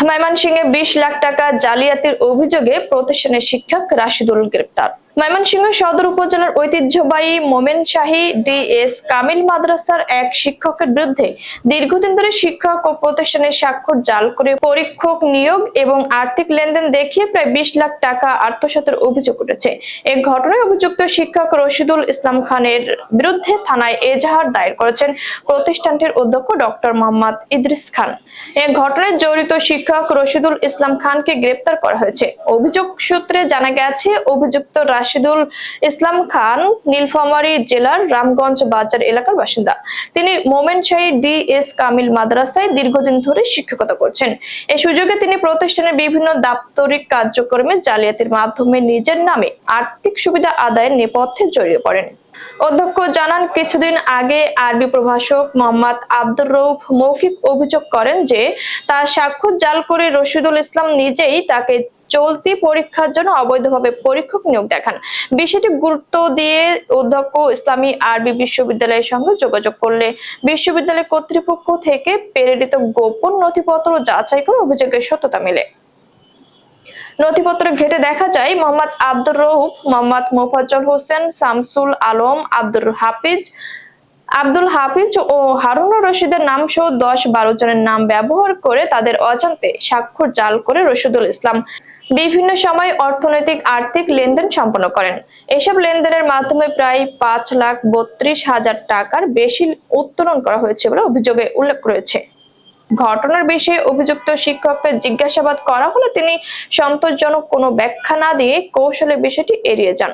ময়মনসিংহে 20 লাখ টাকা জালিয়াতির অভিযোগে প্রতিষ্ঠানের শিক্ষক রাশিদুল গ্রেপ্তার। ময়মনসিংহ সদর উপজেলার ঐতিহ্যবাহী মোমেনশাহী ডিএস কামিল মাদ্রাসার এক শিক্ষকের বিরুদ্ধে দীর্ঘদিন ধরে শিক্ষক ও প্রতিষ্ঠানের স্বাক্ষর জাল করে পরীক্ষক নিয়োগ এবং আর্থিক লেনদেন দেখিয়ে প্রায় 20 লাখ টাকা আত্মসাতের অভিযোগ উঠেছে। এই ঘটনায় অভিযুক্ত শিক্ষক রশিদুল ইসলাম খানের বিরুদ্ধে থানায় এজাহার দায়ের করেছেন প্রতিষ্ঠানটির অধ্যক্ষ ডক্টর মোহাম্মদ ইদ্রিস খান। এই ঘটনায় জড়িত শিক্ষক রশিদুল ইসলাম খানকে গ্রেপ্তার করা হয়েছে। অভিযোগ সূত্রে জানা গেছে, অভিযুক্ত রাশিদুল ইসলাম খান নীলফামারী জেলার রামগঞ্জ বাজার এলাকার বাসিন্দা। তিনি মোমেনশাহী ডিএস কামিল মাদ্রাসায় দীর্ঘদিন ধরে শিক্ষকতা করছেন। এই সুযোগে তিনি প্রতিষ্ঠানের বিভিন্ন দাপ্তরিক কার্যক্রমে জালিয়াতির মাধ্যমে নিজের নামে আর্থিক সুবিধা আদায়ের নেপথ্যে জড়িয়ে পড়েন। অধ্যক্ষ জানান, কিছুদিন আগে আরবি প্রভাষক মোহাম্মদ আব্দুর রউফ মৌখিক অভিযোগ করেন যে তার স্বাক্ষর জাল করে রশিদুল ইসলাম নিজেই তাকে চলতি পরীক্ষার জন্য অবৈধভাবে পরীক্ষক নিয়োগ দেখান। বিষয়টি গুরুত্ব দিয়ে অধ্যক্ষ ইসলামী আরবি বিশ্ববিদ্যালয়ের সঙ্গে যোগাযোগ করলে বিশ্ববিদ্যালয় কর্তৃপক্ষ থেকে প্রেরিত গোপন নথিপত্র যাচাই করে অভিযোগের সত্যতা মেলে। নথিপত্র ঘেটে দেখা যায়, মোহাম্মদ আব্দুর রউফ, মোহাম্মদ মোফাজ্জল হোসেন, শামসুল আলম, আব্দুল হাফিজ ও হারুনুর রশিদের নাম সহ 10-12 জনের নাম ব্যবহার করে তাদের অজান্তে স্বাক্ষর জাল করে রশিদুল ইসলাম বিভিন্ন সময় অর্থনৈতিক আর্থিক লেনদেন সম্পন্ন করেন। এসব লেনদেনের মাধ্যমে প্রায় 5,32,000 টাকার বেশি উত্তোলন করা হয়েছে বলে অভিযোগে উল্লেখ রয়েছে। ঘটনার বিষয়ে অভিযুক্ত শিক্ষককে জিজ্ঞাসাবাদ করা হলে তিনি সন্তোষজনক কোনো ব্যাখ্যা না দিয়ে কৌশলে বিষয়টি এড়িয়ে যান।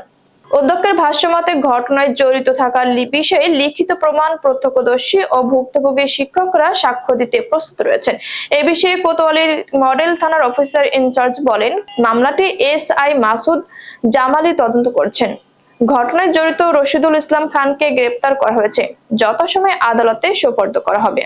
অধ্যক্ষের ভাষ্যমতে, ঘটনায় জড়িত থাকার বিষয়ে লিখিত প্রমাণ, প্রত্যক্ষদর্শী ও ভুক্তভোগী শিক্ষকরা সাক্ষ্য দিতে প্রস্তুত রয়েছেন। এ বিষয়ে কোতোয়ালী মডেল থানার অফিসার ইনচার্জ বলেন, মামলাটি এসআই মাসুদ জামালি তদন্ত করছেন। ঘটনায় জড়িত রশিদুল ইসলাম খানকে গ্রেপ্তার করা হয়েছে। যথাসময়ে আদালতে সোপর্দ করা হবে।